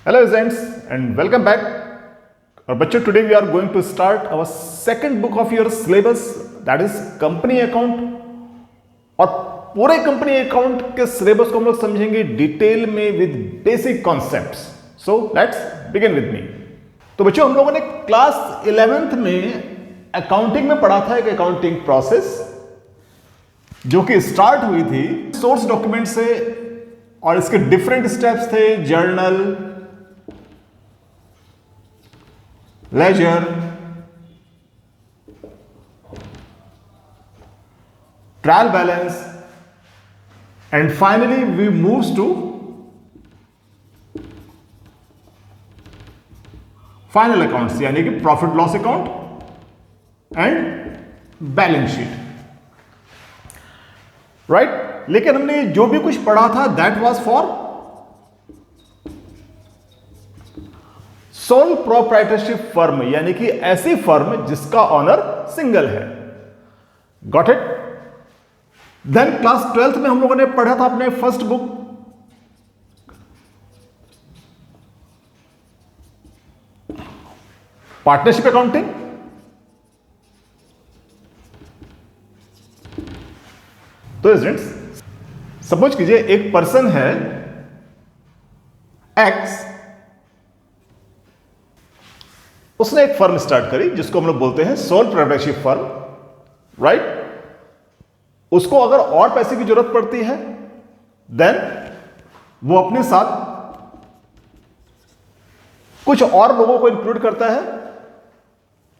Hello students and welcome back. और बच्चों today we are going to start our second book of your syllabus that is company account. और पूरे company account के syllabus को हम लोग समझेंगे डिटेल में with basic concepts. So let's begin with me. तो बच्चों हम लोगों ने क्लास 11th में अकाउंटिंग में पढ़ा था एक अकाउंटिंग प्रोसेस जो कि स्टार्ट हुई थी सोर्स डॉक्यूमेंट से और इसके डिफरेंट स्टेप्स थे. Journal, ledger, trial balance and finally we moves to final accounts यानी कि profit loss account and balance sheet. Right. लेकिन हमने जो भी कुछ पढ़ा था that was for sole proprietorship firm यानी कि ऐसी फर्म जिसका ऑनर सिंगल है. Got it. Then class 12th में हम लोगों ने पढ़ा था अपने फर्स्ट बुक पार्टनरशिप अकाउंटिंग. तो स्टूडेंट्स सपोज कीजिए एक पर्सन है एक्स, उसने एक फर्म स्टार्ट करी जिसको हम लोग बोलते हैं सोल प्रोप्राइटरशिप फर्म. राइट. उसको अगर और पैसे की जरूरत पड़ती है देन वो अपने साथ कुछ और लोगों को इंक्लूड करता है.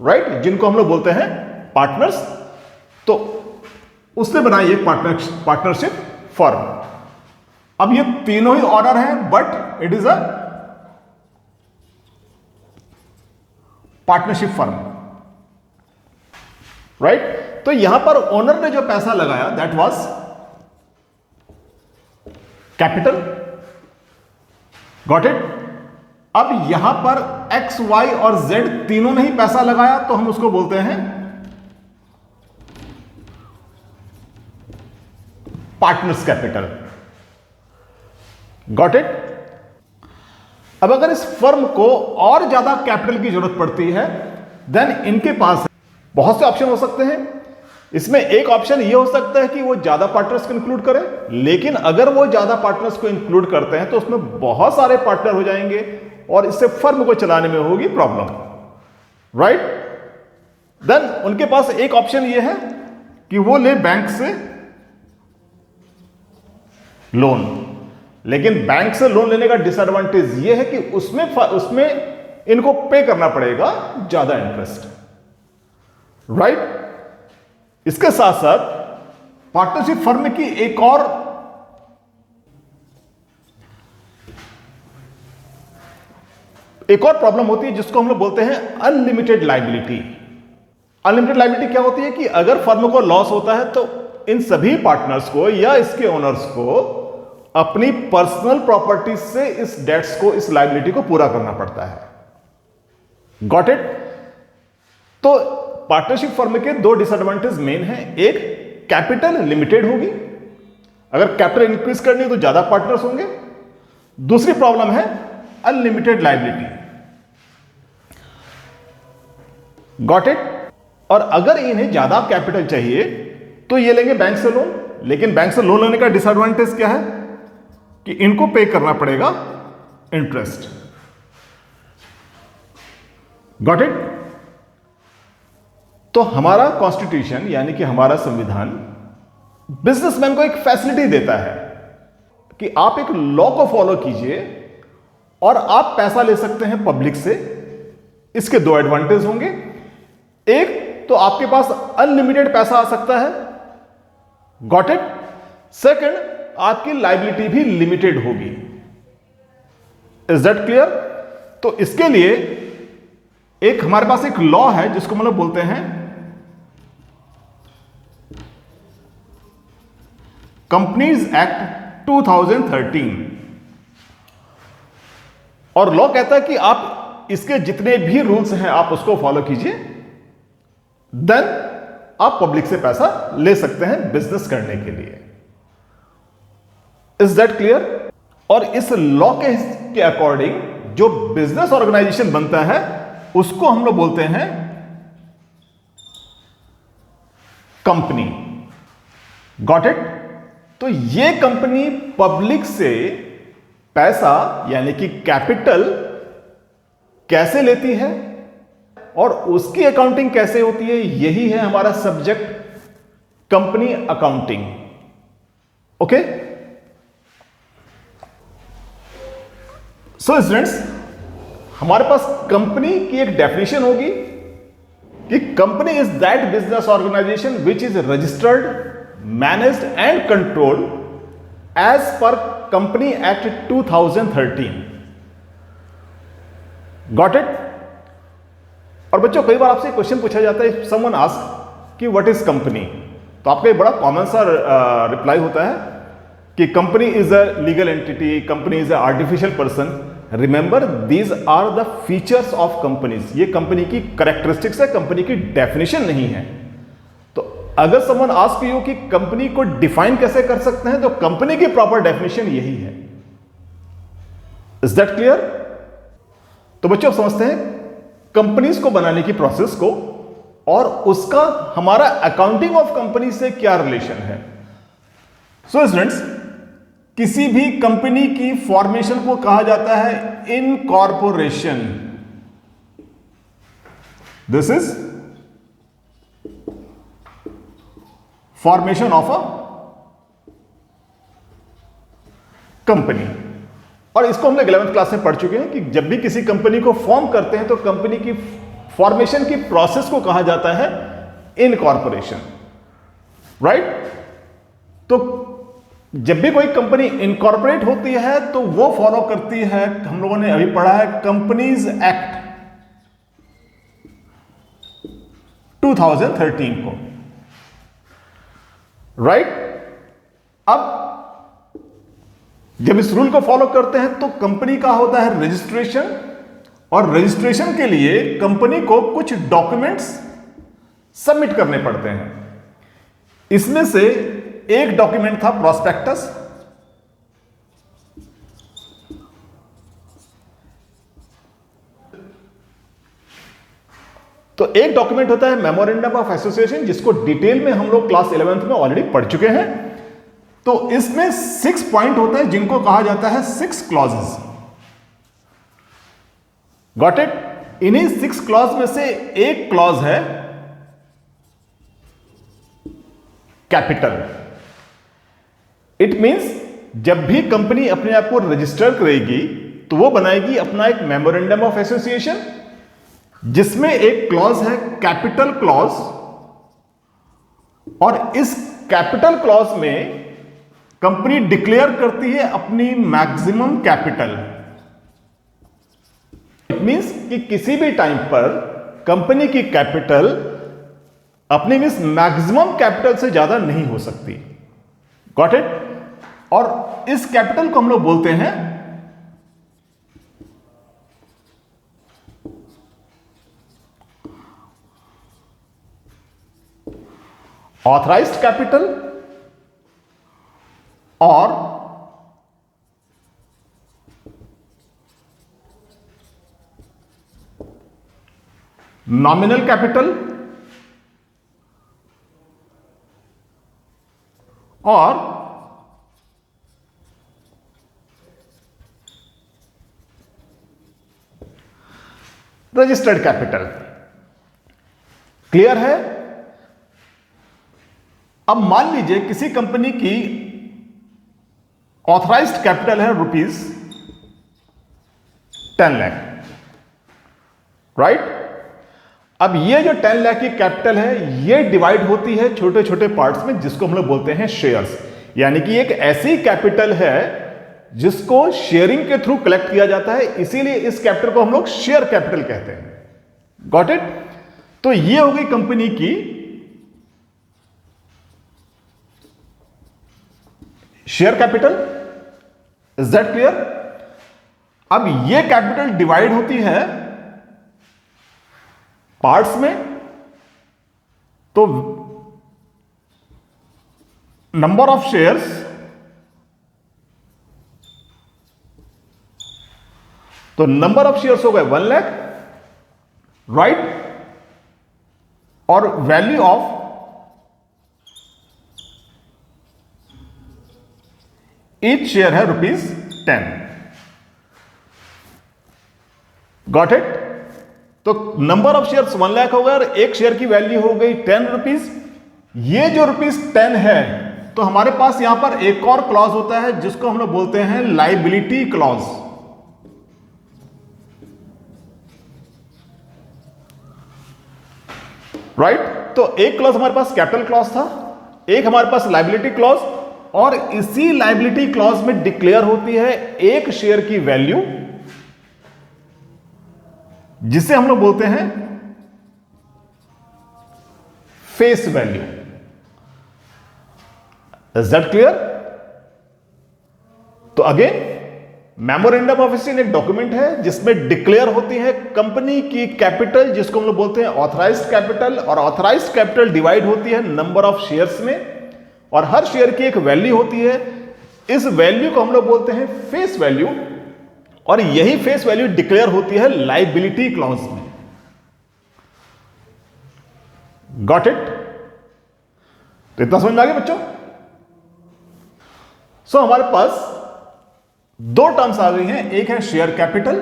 राइट. जिनको हम लोग बोलते हैं पार्टनर्स. तो उसने बनाई एक पार्टनरशिप फर्म. अब ये तीनों ही ऑनर हैं but it is a partnership firm. Right. तो यहां पर ओनर ने जो पैसा लगाया that was capital. Got it. अब यहां पर एक्स, वाई और जेड तीनों ने ही पैसा लगाया तो हम उसको बोलते हैं पार्टनर्स कैपिटल. Got it. अब अगर इस फर्म को और ज्यादा कैपिटल की जरूरत पड़ती है देन इनके पास बहुत से ऑप्शन हो सकते हैं. इसमें एक ऑप्शन यह हो सकता है कि वो ज्यादा पार्टनर्स को इंक्लूड करें. लेकिन अगर वो ज्यादा पार्टनर्स को इंक्लूड करते हैं तो उसमें बहुत सारे पार्टनर हो जाएंगे और इससे फर्म को चलाने में होगी प्रॉब्लम. राइट. देन उनके पास एक ऑप्शन यह है कि वो ले बैंक से लोन. लेकिन बैंक से लोन लेने का डिसएडवांटेज यह है कि उसमें इनको पे करना पड़ेगा ज्यादा इंटरेस्ट. राइट. इसके साथ साथ पार्टनरशिप फर्म की एक और प्रॉब्लम होती है जिसको हम लोग बोलते हैं अनलिमिटेड लायबिलिटी. अनलिमिटेड लायबिलिटी क्या होती है कि अगर फर्म को लॉस होता है तो इन सभी पार्टनर्स को या इसके ओनर्स को अपनी पर्सनल प्रॉपर्टी से इस डेट्स को, इस लायबिलिटी को पूरा करना पड़ता है. Got it. तो पार्टनरशिप फर्म के दो डिसएडवांटेज मेन हैं. एक, कैपिटल लिमिटेड होगी. अगर कैपिटल इंक्रीज करनी है तो ज्यादा पार्टनर्स होंगे. दूसरी प्रॉब्लम है अनलिमिटेड लायबिलिटी. Got it. और अगर इन्हें ज्यादा कैपिटल चाहिए तो ये लेंगे बैंक से लोन. लेकिन बैंक से लोन लेने का डिसएडवांटेज क्या है कि इनको पे करना पड़ेगा इंटरेस्ट. Got it. तो हमारा कॉन्स्टिट्यूशन यानी कि हमारा संविधान बिजनेसमैन को एक फैसिलिटी देता है कि आप एक लॉ को फॉलो कीजिए और आप पैसा ले सकते हैं पब्लिक से. इसके दो एडवांटेज होंगे. एक तो आपके पास अनलिमिटेड पैसा आ सकता है. Got it. सेकंड, आपकी लायबिलिटी भी लिमिटेड होगी. Is that clear. तो इसके लिए एक हमारे पास एक लॉ है जिसको हम लोग बोलते हैं कंपनीज एक्ट 2013. और लॉ कहता है कि आप इसके जितने भी रूल्स हैं आप उसको फॉलो कीजिए देन आप पब्लिक से पैसा ले सकते हैं बिजनेस करने के लिए. Is that clear. और इस लॉ के अकॉर्डिंग जो बिजनेस ऑर्गेनाइजेशन बनता है उसको हम लोग बोलते हैं कंपनी। Got it? तो ये कंपनी पब्लिक से पैसा यानी कि कैपिटल कैसे लेती है और उसकी अकाउंटिंग कैसे होती है, यही है हमारा subject, company accounting. Okay? So students, हमारे पास कंपनी की एक डेफिनेशन होगी कि company is that business organisation which is registered, managed and controlled as per company act 2013। Got it? और बच्चों, कई बार आपसे क्वेश्चन पूछा जाता है, समवन आस्क कि व्हाट इज कंपनी, तो आपका एक बड़ा कॉमन सा रिप्लाई होता है कि company is a legal entity, company is a artificial person. Remember, these are the features of companies. ये कंपनी की करेक्टरिस्टिक्स है, कंपनी की डेफिनेशन नहीं है। तो अगर समवन आस्क यू कि कंपनी को डिफाइन कैसे कर सकते हैं, तो कंपनी की प्रॉपर डेफिनेशन यही है। Is that clear? तो बच्चों, आप समझते हैं कंपनीज को बनाने की प्रोसेस को और उसका हमारा अकाउंटिंग ऑफ कंपनी से क्या रिलेशन है। सो स्टूडेंट्स, किसी भी कंपनी की फॉर्मेशन को कहा जाता है incorporation. This is formation of a company. और इसको हम लोग 11th क्लास में पढ़ चुके हैं कि जब भी किसी कंपनी को फॉर्म करते हैं तो कंपनी की फॉर्मेशन की प्रोसेस को कहा जाता है इनकॉर्पोरेशन। राइट? तो जब भी कोई कंपनी इनकॉर्पोरेट होती है तो वो फॉलो करती है, हम लोगों ने अभी पढ़ा है, कंपनीज एक्ट 2013 को। राइट? अब जब इस रूल को फॉलो करते हैं तो कंपनी का होता है रजिस्ट्रेशन, और रजिस्ट्रेशन के लिए कंपनी को कुछ डॉक्यूमेंट्स सबमिट करने पड़ते हैं। इसमें से एक डॉक्यूमेंट था प्रोस्पेक्टस, तो एक डॉक्यूमेंट होता है मेमोरेंडम ऑफ एसोसिएशन, जिसको डिटेल में हम लोग क्लास 11th में ऑलरेडी पढ़ चुके हैं। तो इसमें 6 पॉइंट होते हैं जिनको कहा जाता है 6 क्लॉजेस। Got it? इन्हीं 6 क्लॉज में से एक क्लॉज है कैपिटल। इट मींस जब भी कंपनी अपने आप को रजिस्टर करेगी तो वो बनाएगी अपना एक मेमोरेंडम ऑफ एसोसिएशन, जिसमें एक क्लॉज है कैपिटल क्लॉज, और इस कैपिटल क्लॉज में कंपनी डिक्लेयर करती है अपनी मैक्सिमम कैपिटल। इट मींस कि किसी भी टाइम पर कंपनी की कैपिटल अपनी इस मैक्सिमम कैपिटल से ज्यादा नहीं हो सकती। Got it? और इस कैपिटल को हम लोग बोलते हैं ऑथराइज्ड कैपिटल और नॉमिनल कैपिटल और रजिस्टर्ड कैपिटल। क्लियर है? अब मान लीजिए किसी कंपनी की ऑथराइज्ड कैपिटल है ₹10 लाख। राइट? अब ये जो 10 लाख की कैपिटल है, ये डिवाइड होती है छोटे छोटे पार्ट्स में, जिसको हम लोग बोलते हैं शेयर्स। यानी कि एक ऐसी कैपिटल है जिसको शेयरिंग के थ्रू कलेक्ट किया जाता है, इसीलिए इस कैपिटल को हम लोग शेयर कैपिटल कहते हैं। Got it? तो ये हो गई कंपनी की share capital. Is that clear? अब ये कैपिटल डिवाइड होती है पार्ट्स में, तो नंबर ऑफ शेयर्स तो नंबर ऑफ शेयर्स हो गए 1 लाख, राइट, और वैल्यू ऑफ ईच शेयर है ₹10। Got it? तो नंबर ऑफ शेयर्स 1 लाख हो गया और एक शेयर की वैल्यू हो गई ₹10। ये जो ₹10 है, तो हमारे पास यहां पर एक और क्लॉज होता है जिसको हम लोग बोलते हैं लायबिलिटी क्लॉज। राइट? तो एक क्लॉज हमारे पास कैपिटल क्लॉज था, एक हमारे पास लायबिलिटी क्लॉज, और इसी लायबिलिटी क्लॉज में डिक्लेयर होती है एक शेयर की वैल्यू जिसे हम लोग बोलते हैं face value. Is that clear? तो अगेन, मेमोरेंडम ऑफ एसोसिएशन एक डॉक्यूमेंट है जिसमें डिक्लेयर होती है कंपनी की कैपिटल, जिसको हम लोग बोलते हैं ऑथराइज्ड कैपिटल, और ऑथराइज्ड कैपिटल डिवाइड होती है नंबर ऑफ शेयर्स में, और हर शेयर की एक वैल्यू होती है। इस वैल्यू को हम लोग बोलते हैं फेस वैल्यू, और यही फेस वैल्यू डिक्लेयर होती है लायबिलिटी क्लॉज में। Got it? तो इतना समझ में आ गया बच्चों? सो हमारे पास दो टर्म्स आ गई हैं, एक है शेयर कैपिटल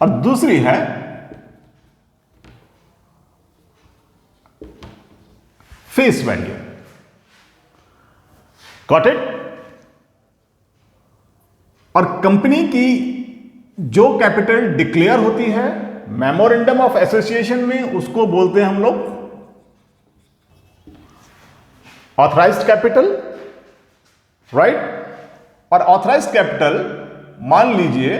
और दूसरी है फेस वैल्यू। Got it? और कंपनी की जो कैपिटल डिक्लेयर होती है मेमोरेंडम ऑफ एसोसिएशन में, उसको बोलते हैं हम लोग ऑथराइज्ड कैपिटल, राइट? और ऑथराइज्ड कैपिटल मान लीजिए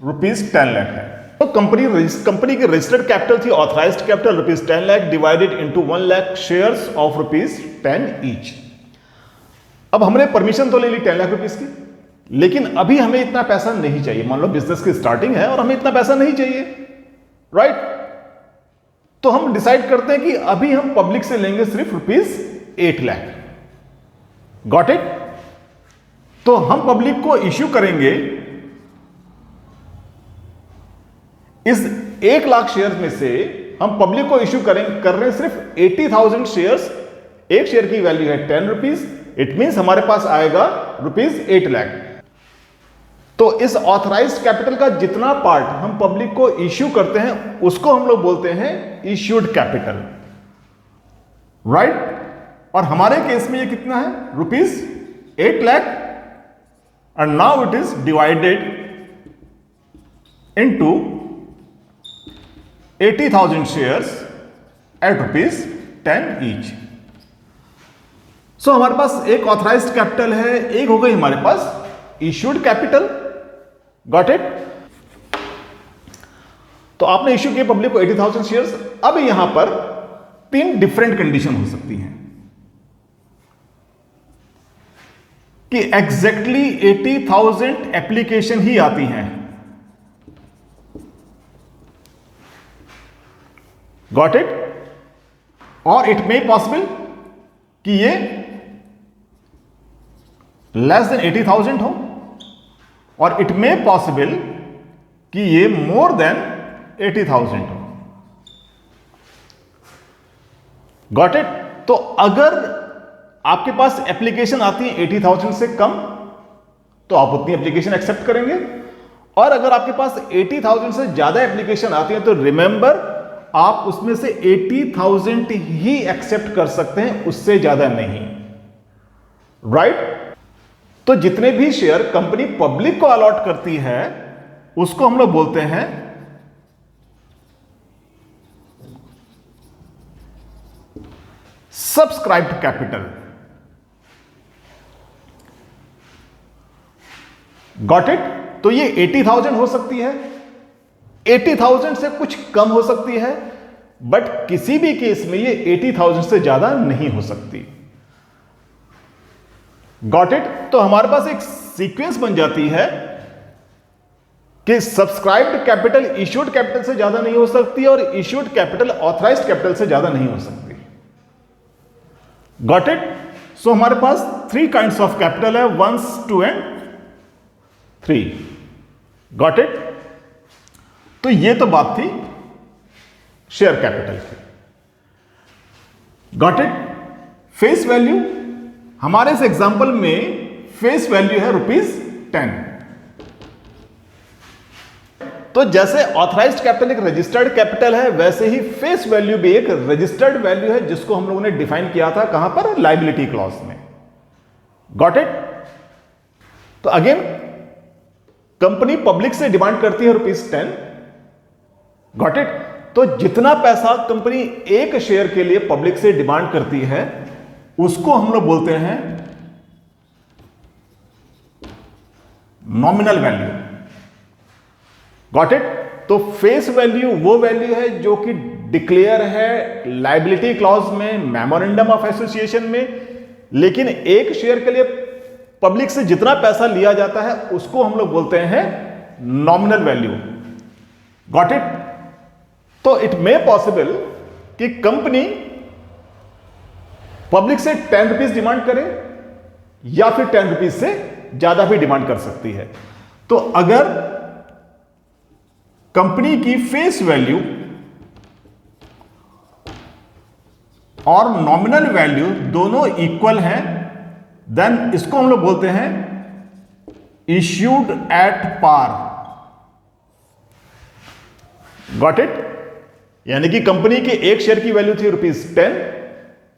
₹10 लाख है, तो कंपनी की रजिस्टर्ड कैपिटल थी authorised capital ₹10 lakh divided into 1 lakh shares of ₹10 each. अब हमने परमिशन तो ले ली 10 लाख रुपीस की, लेकिन अभी हमें इतना पैसा नहीं चाहिए। मान लो बिजनेस की स्टार्टिंग है और हमें इतना पैसा नहीं चाहिए, राइट? तो हम डिसाइड करते हैं कि अभी हम पब्लिक से लेंगे सिर्फ ₹8 लाख। Got it? तो हम पब्लिक को इश्यू करेंगे इस 1 लाख शेयर में से, हम पब्लिक को इश्यू कर रहे हैं सिर्फ 80,000 शेयर्स। एक शेयर की वैल्यू है ₹10, इट मींस हमारे पास आएगा ₹8 लाख। तो इस ऑथराइज्ड कैपिटल का जितना पार्ट हम पब्लिक को इश्यू करते हैं उसको हम लोग बोलते हैं इश्यूड कैपिटल, राइट? और हमारे केस में ये कितना है? ₹8 lakh, and now it is divided into 80,000 shares at ₹10 each. So हमारे पास एक ऑथराइज्ड कैपिटल है, एक हो गई हमारे पास इश्यूड कैपिटल। Got it? तो आपने इश्यू किया पब्लिक को 80,000 शेयर्स। अब यहां पर 3 डिफरेंट कंडीशन हो सकती हैं कि एग्जैक्टली 80,000 एप्लीकेशन ही आती हैं। Got it? और इट मे पॉसिबल कि ये लेस देन 80,000 हो, और इट मे पॉसिबल कि ये मोर देन 80,000 हो। Got it? तो अगर आपके पास एप्लीकेशन आती है 80,000 से कम, तो आप उतनी एप्लीकेशन एक्सेप्ट करेंगे, और अगर आपके पास 80,000 से ज्यादा एप्लीकेशन आती है तो रिमेंबर, आप उसमें से 80,000 ही एक्सेप्ट कर सकते हैं, उससे ज्यादा नहीं, राइट? तो जितने भी शेयर कंपनी पब्लिक को अलॉट करती है उसको हम लोग बोलते हैं सब्सक्राइब्ड कैपिटल। Got it? तो ये 80,000 हो सकती है, 80,000 से कुछ कम हो सकती है, बट किसी भी केस में ये 80,000 से ज्यादा नहीं हो सकती। Got it? तो हमारे पास एक सीक्वेंस बन जाती है कि सब्सक्राइब्ड कैपिटल इश्यूड कैपिटल से ज्यादा नहीं हो सकती और इश्यूड कैपिटल ऑथराइज्ड कैपिटल से ज्यादा नहीं हो सकती। Got it? सो हमारे पास 3 काइंड्स ऑफ कैपिटल है, 1, 2 एंड 3। Got it? तो ये तो बात थी शेयर कैपिटल की। Got it? फेस वैल्यू, हमारे इस एग्जांपल में फेस वैल्यू है ₹10। तो जैसे ऑथराइज्ड कैपिटल एक रजिस्टर्ड कैपिटल है, वैसे ही फेस वैल्यू भी एक रजिस्टर्ड वैल्यू है, जिसको हम लोगों ने डिफाइन किया था कहां पर? लायबिलिटी क्लॉज में। Got it? तो अगेन कंपनी पब्लिक से डिमांड करती है ₹10। Got it? तो जितना पैसा कंपनी एक शेयर के लिए पब्लिक से डिमांड करती है, उसको हम लोग बोलते हैं नॉमिनल वैल्यू। Got it? तो फेस वैल्यू वो वैल्यू है जो कि डिक्लेयर है लायबिलिटी क्लॉज में, मेमोरेंडम ऑफ एसोसिएशन में, लेकिन एक शेयर के लिए पब्लिक से जितना पैसा लिया जाता है उसको हम लोग बोलते हैं नॉमिनल वैल्यू। Got it? तो इट मे पॉसिबल कि कंपनी पब्लिक से ₹10 डिमांड करे या फिर ₹10 से ज्यादा भी डिमांड कर सकती है। तो अगर कंपनी की फेस वैल्यू और नॉमिनल वैल्यू दोनों इक्वल हैं, देन इसको हम लोग बोलते हैं issued at par. Got it? यानी कि कंपनी के एक शेयर की वैल्यू थी ₹10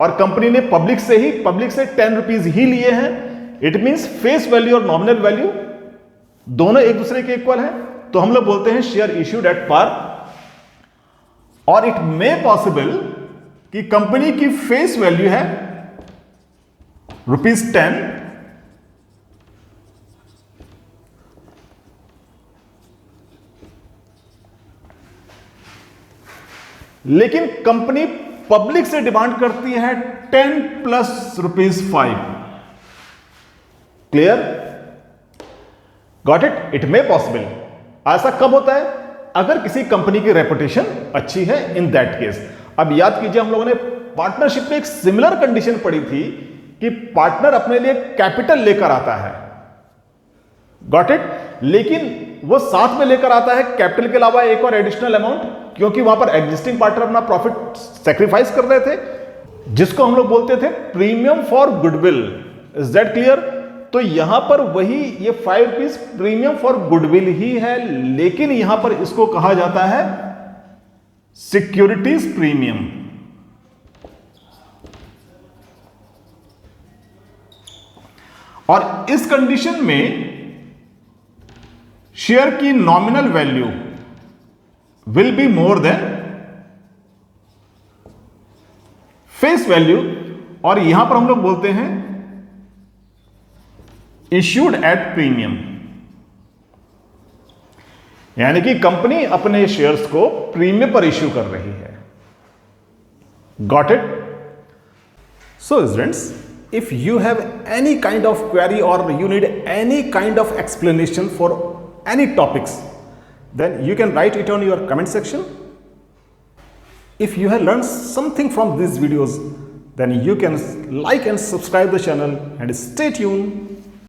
और कंपनी ने पब्लिक से ₹10 ही लिए हैं। इट मींस फेस वैल्यू और नॉमिनल वैल्यू दोनों एक दूसरे के इक्वल हैं, तो हम लोग बोलते हैं शेयर इश्यूड एट पार। और इट मे पॉसिबल कि कंपनी की फेस वैल्यू है ₹10, लेकिन कंपनी पब्लिक से डिमांड करती है 10 plus ₹5। Clear? Got it? It may possible. ऐसा कब होता है? अगर किसी कंपनी की रेपुटेशन अच्छी है, इन दैट केस। अब याद कीजिए, हम लोगों ने पार्टनरशिप में एक सिमिलर कंडीशन पढ़ी थी कि पार्टनर अपने लिए कैपिटल लेकर आता है। Got it? लेकिन वो साथ में लेकर आता है कैपिटल के अलावा एक और एडिशनल अमाउंट, क्योंकि वहां पर एग्जिस्टिंग पार्टनर अपना प्रॉफिट सेक्रीफाइस कर रहे थे, जिसको हम लोग बोलते थे premium for goodwill. Is that clear? तो यहां पर वही ये ₹5 प्रीमियम फॉर गुडविल ही है, लेकिन यहां पर इसको कहा जाता है सिक्योरिटीज प्रीमियम। और इस कंडीशन में शेयर की nominal value will be more than face value, और यहां पर हम लोग बोलते हैं इश्यूड एट प्रीमियम। यानी कि कंपनी अपने शेयर्स को प्रीमियम पर इश्यू कर रही है। Got it? So students, if you have any kind of query or you need any kind of explanation for any topics, then you can write it on your comment section. If you have learned something from these videos, then you can like and subscribe the channel and stay tuned